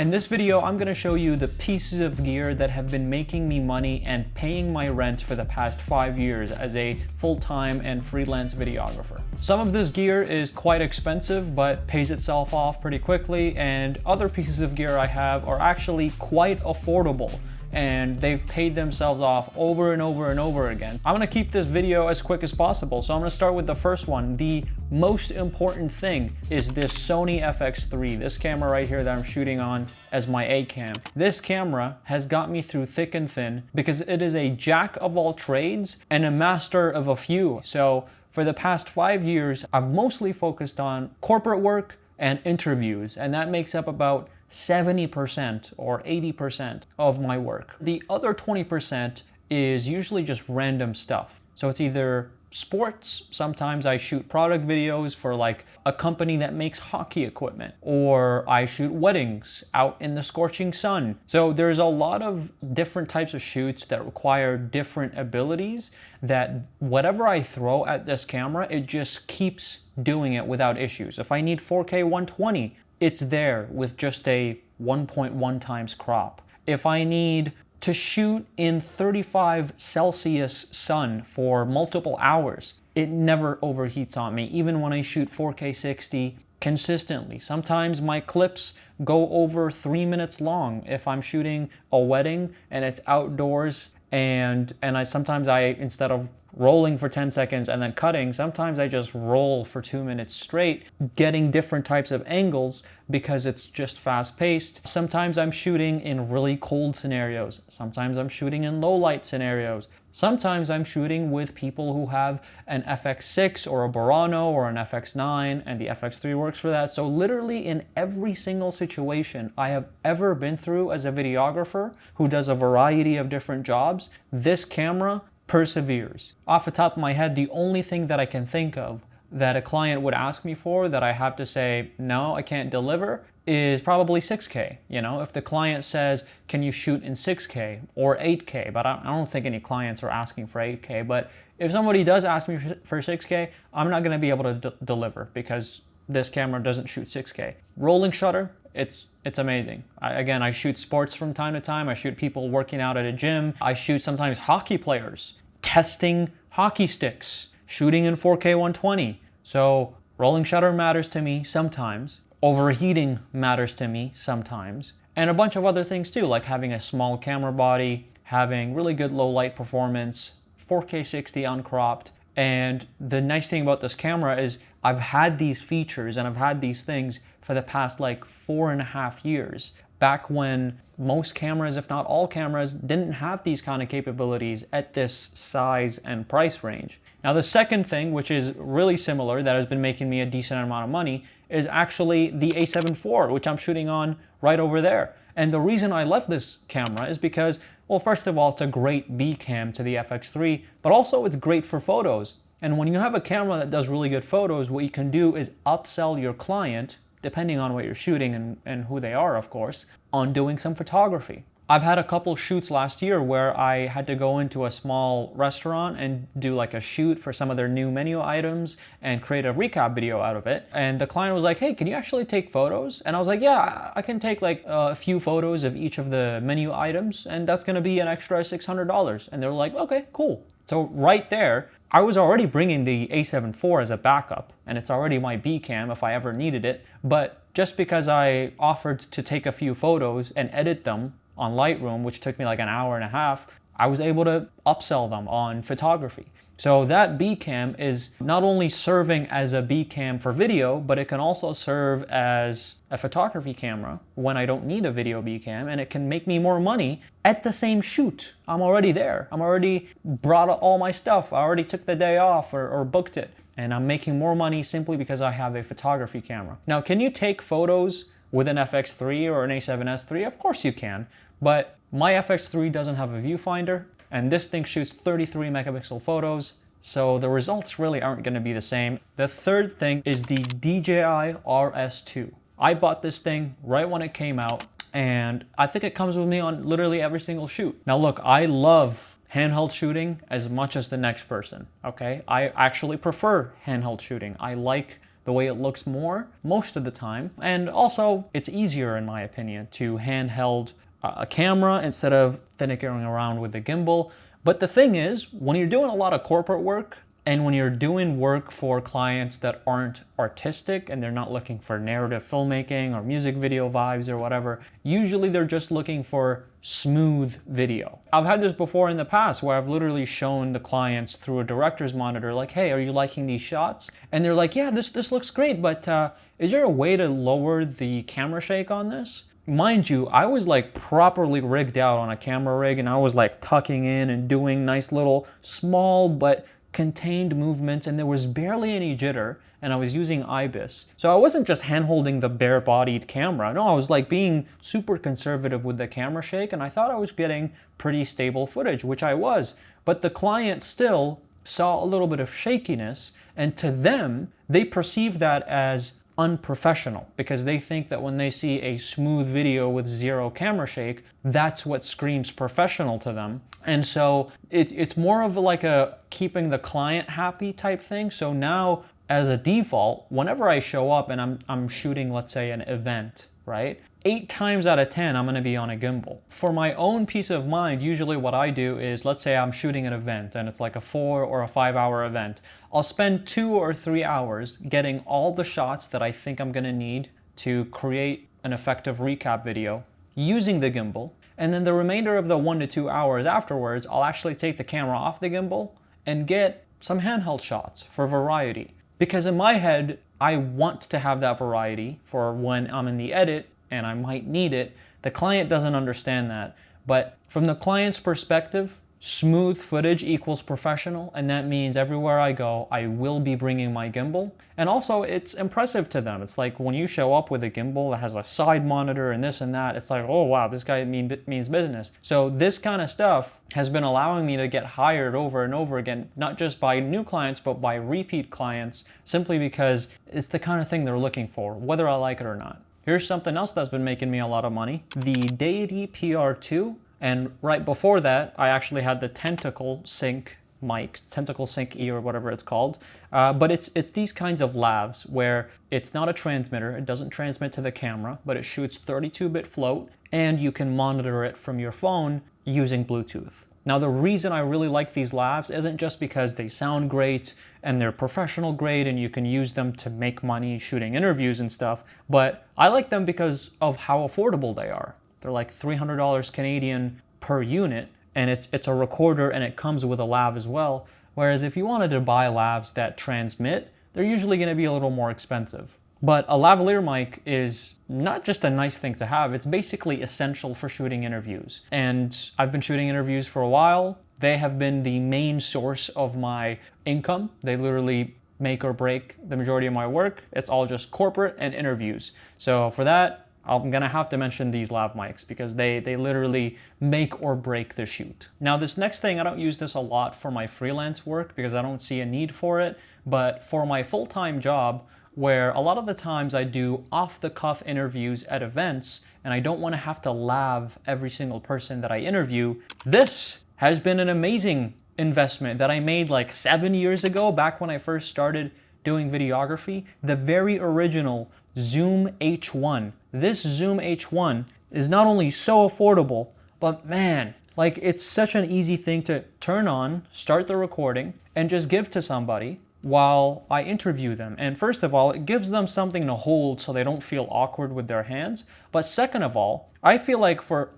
In this video, I'm going to show you the pieces of gear that have been making me money and paying my rent for the past 5 years as a full-time and freelance videographer. Some of this gear is quite expensive but pays itself off pretty quickly, and other pieces of gear I have are actually quite affordable and they've paid themselves off over and over and over again. I'm gonna keep this video as quick as possible, so I'm gonna start with the first one. The most important thing is this Sony FX3, this camera right here that I'm shooting on as my A cam. This camera has got me through thick and thin because it is a jack of all trades and a master of a few. So for the past 5 years, I've mostly focused on corporate work and interviews, and that makes up about 70% or 80% of my work. The other 20% is usually just random stuff. So it's either sports, sometimes I shoot product videos for like a company that makes hockey equipment, or I shoot weddings out in the scorching sun. So there's a lot of different types of shoots that require different abilities that whatever I throw at this camera, it just keeps doing it without issues. If I need 4K 120, it's there with just a 1.1 times crop. If I need to shoot in 35 Celsius sun for multiple hours, it never overheats on me, even when I shoot 4K 60 consistently. Sometimes my clips go over 3 minutes long if I'm shooting a wedding and it's outdoors, and sometimes I instead of rolling for 10 seconds and then cutting, sometimes I just roll for 2 minutes straight, getting different types of angles because it's just fast paced. Sometimes I'm shooting in really cold scenarios. Sometimes I'm shooting in low light scenarios. Sometimes I'm shooting with people who have an FX6 or a Burano or an FX9, and the FX3 works for that. So literally in every single situation I have ever been through as a videographer who does a variety of different jobs, this camera perseveres. Off the top of my head, the only thing that I can think of that a client would ask me for that I have to say, no, I can't deliver, is probably 6K. You know, if the client says, can you shoot in 6K or 8K? But I don't think any clients are asking for 8K. But if somebody does ask me for 6K, I'm not going to be able to deliver because this camera doesn't shoot 6K. Rolling shutter, it's amazing. I shoot sports from time to time. I shoot people working out at a gym. I shoot sometimes hockey players testing hockey sticks, shooting in 4K 120. So rolling shutter matters to me sometimes. Overheating matters to me sometimes. And a bunch of other things too, like having a small camera body, having really good low light performance, 4K 60 uncropped. And the nice thing about this camera is I've had these features and I've had these things for the past like 4.5 years. Back when most cameras, if not all cameras, didn't have these kind of capabilities at this size and price range. Now the second thing, which is really similar, that has been making me a decent amount of money, is actually the A7 IV, which I'm shooting on right over there. And the reason I left this camera is because, well, first of all, it's a great B cam to the FX3, but also it's great for photos. And when you have a camera that does really good photos, what you can do is upsell your client, depending on what you're shooting and who they are, of course, on doing some photography. I've had a couple shoots last year where I had to go into a small restaurant and do like a shoot for some of their new menu items and create a recap video out of it. And the client was like, hey, can you actually take photos? And I was like, yeah, I can take like a few photos of each of the menu items, and that's gonna be an extra $600. And they're like, okay, cool. So right there, I was already bringing the A7 IV as a backup, and it's already my B cam if I ever needed it. But just because I offered to take a few photos and edit them on Lightroom, which took me like an hour and a half, I was able to upsell them on photography. So that B cam is not only serving as a B cam for video, but it can also serve as a photography camera when I don't need a video B cam, and it can make me more money at the same shoot. I'm already there. I'm already brought all my stuff. I already took the day off or booked it, and I'm making more money simply because I have a photography camera. Now, can you take photos with an FX3 or an A7S III? Of course you can, but my FX3 doesn't have a viewfinder, and this thing shoots 33 megapixel photos, so the results really aren't going to be the same. The third thing is the DJI RS2. I bought this thing right when it came out, and I think it comes with me on literally every single shoot. Now look, I love handheld shooting as much as the next person, okay? I actually prefer handheld shooting. I like the way it looks more most of the time. And also, it's easier, in my opinion, to handheld a camera instead of finicking around with the gimbal. But the thing is, when you're doing a lot of corporate work, and when you're doing work for clients that aren't artistic and they're not looking for narrative filmmaking or music video vibes or whatever, usually they're just looking for smooth video. I've had this before in the past where I've literally shown the clients through a director's monitor, like, hey, are you liking these shots? And they're like, yeah, this looks great, but is there a way to lower the camera shake on this? Mind you, I was like properly rigged out on a camera rig, and I was like tucking in and doing nice little small but contained movements, and there was barely any jitter, and I was using IBIS. So I wasn't just hand-holding the bare-bodied camera. No, I was like being super conservative with the camera shake, and I thought I was getting pretty stable footage, which I was. But the client still saw a little bit of shakiness, and to them, they perceive that as unprofessional, because they think that when they see a smooth video with zero camera shake, that's what screams professional to them. And so it's more of like a keeping the client happy type thing. So now, as a default, whenever I show up and I'm shooting, let's say, an event, right? 8 times out of 10, I'm gonna be on a gimbal. For my own peace of mind, usually what I do is, let's say I'm shooting an event and it's like a 4 or a 5 hour event. I'll spend 2 or 3 hours getting all the shots that I think I'm gonna need to create an effective recap video using the gimbal. And then the remainder of the 1 to 2 hours afterwards, I'll actually take the camera off the gimbal and get some handheld shots for variety. Because in my head, I want to have that variety for when I'm in the edit and I might need it. The client doesn't understand that. But from the client's perspective, smooth footage equals professional, and that means everywhere I go, I will be bringing my gimbal. And also, it's impressive to them. It's like when you show up with a gimbal that has a side monitor and this and that, it's like, oh wow, this guy means business. So this kind of stuff has been allowing me to get hired over and over again, not just by new clients, but by repeat clients, simply because it's the kind of thing they're looking for, whether I like it or not. Here's something else that's been making me a lot of money. The Deity PR2. And right before that, I actually had the Tentacle Sync mic, Tentacle Sync E or whatever it's called. But it's these kinds of lavs where it's not a transmitter, it doesn't transmit to the camera, but it shoots 32-bit float, and you can monitor it from your phone using Bluetooth. Now, the reason I really like these lavs isn't just because they sound great and they're professional grade and you can use them to make money shooting interviews and stuff, but I like them because of how affordable they are. They're like $300 Canadian per unit, and it's a recorder and it comes with a lav as well. Whereas if you wanted to buy lavs that transmit, they're usually going to be a little more expensive. But a lavalier mic is not just a nice thing to have, it's basically essential for shooting interviews. And I've been shooting interviews for a while. They have been the main source of my income. They literally make or break the majority of my work. It's all just corporate and interviews. So for that, I'm gonna have to mention these lav mics because they literally make or break the shoot. Now, this next thing, I don't use this a lot for my freelance work because I don't see a need for it, but for my full-time job, where a lot of the times I do off-the-cuff interviews at events and I don't wanna have to lav every single person that I interview, this has been an amazing investment that I made like 7 years ago, back when I first started doing videography. The very original Zoom H1. This Zoom H1 is not only so affordable, but man, like it's such an easy thing to turn on, start the recording, and just give to somebody while I interview them. And first of all, it gives them something to hold so they don't feel awkward with their hands. But second of all, I feel like for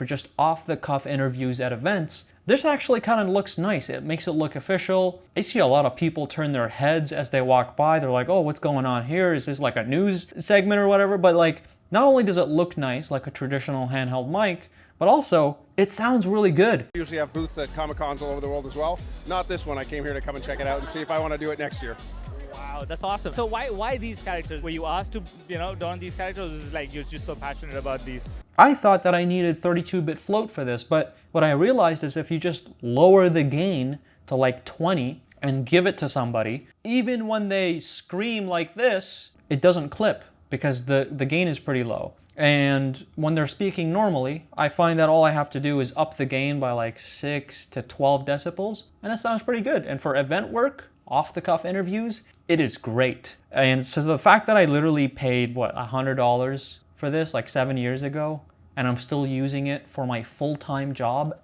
just off-the-cuff interviews at events, this actually kind of looks nice. It makes it look official. I see a lot of people turn their heads as they walk by. They're like, oh, what's going on here? Is this like a news segment or whatever? But like, not only does it look nice like a traditional handheld mic, but also it sounds really good. We usually have booths at Comic-Cons all over the world as well. Not this one. I came here to come and check it out and see if I want to do it next year. Wow, that's awesome. So why these characters? Were you asked to, don these characters? Or is it like you're just so passionate about these? I thought that I needed 32-bit float for this, but what I realized is if you just lower the gain to like 20 and give it to somebody, even when they scream like this, it doesn't clip because the gain is pretty low. And when they're speaking normally, I find that all I have to do is up the gain by like 6 to 12 decibels, and it sounds pretty good. And for event work, off-the-cuff interviews, it is great. And so the fact that I literally paid, what, $100 for this like 7 years ago, and I'm still using it for my full-time job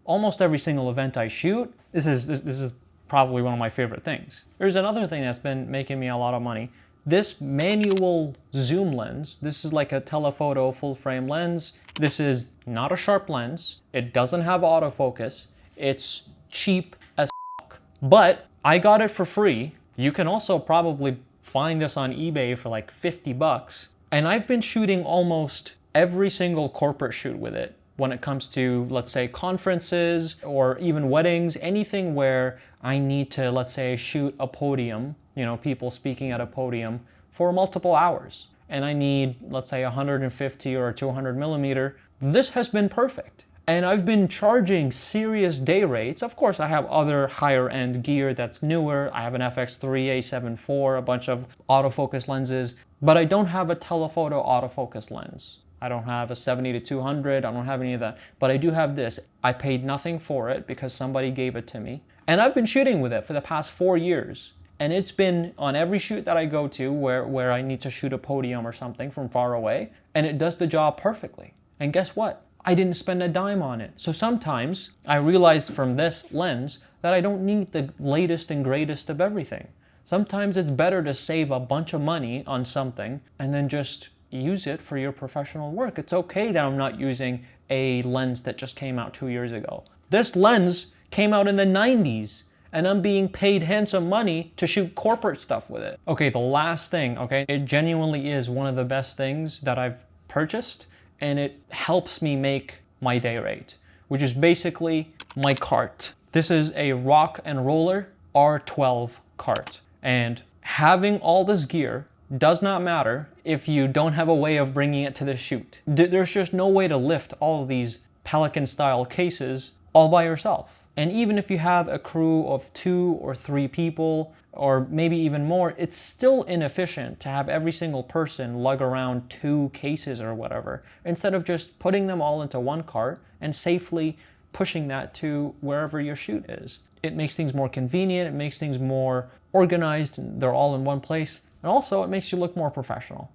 almost every single event I shoot, this is probably one of my favorite things. There's another thing that's been making me a lot of money. This manual zoom lens, this is like a telephoto full frame lens. This is not a sharp lens. It doesn't have autofocus. It's cheap as fuck. But I got it for free. You can also probably find this on eBay for like 50 bucks. And I've been shooting almost every single corporate shoot with it when it comes to, let's say, conferences or even weddings, anything where I need to, let's say, shoot a podium, people speaking at a podium for multiple hours. And I need, let's say, 150 or 200 millimeter. This has been perfect. And I've been charging serious day rates. Of course, I have other higher end gear that's newer. I have an FX3, A7 IV, a bunch of autofocus lenses, but I don't have a telephoto autofocus lens. I don't have a 70-200, I don't have any of that, but I do have this. I paid nothing for it because somebody gave it to me. And I've been shooting with it for the past 4 years. And it's been on every shoot that I go to where I need to shoot a podium or something from far away, and it does the job perfectly. And guess what? I didn't spend a dime on it. So sometimes I realized from this lens that I don't need the latest and greatest of everything. Sometimes it's better to save a bunch of money on something and then just use it for your professional work. It's okay that I'm not using a lens that just came out 2 years ago. This lens came out in the 90s and I'm being paid handsome money to shoot corporate stuff with it. Okay, the last thing, okay, it genuinely is one of the best things that I've purchased, and it helps me make my day rate, which is basically my cart. This is a Rock and Roller R12 cart, and having all this gear does not matter if you don't have a way of bringing it to the shoot. There's just no way to lift all of these Pelican style cases all by yourself. And even if you have a crew of 2 or 3 people, or maybe even more, it's still inefficient to have every single person lug around 2 cases or whatever, instead of just putting them all into one cart and safely pushing that to wherever your shoot is. It makes things more convenient, it makes things more organized, they're all in one place. And also, it makes you look more professional.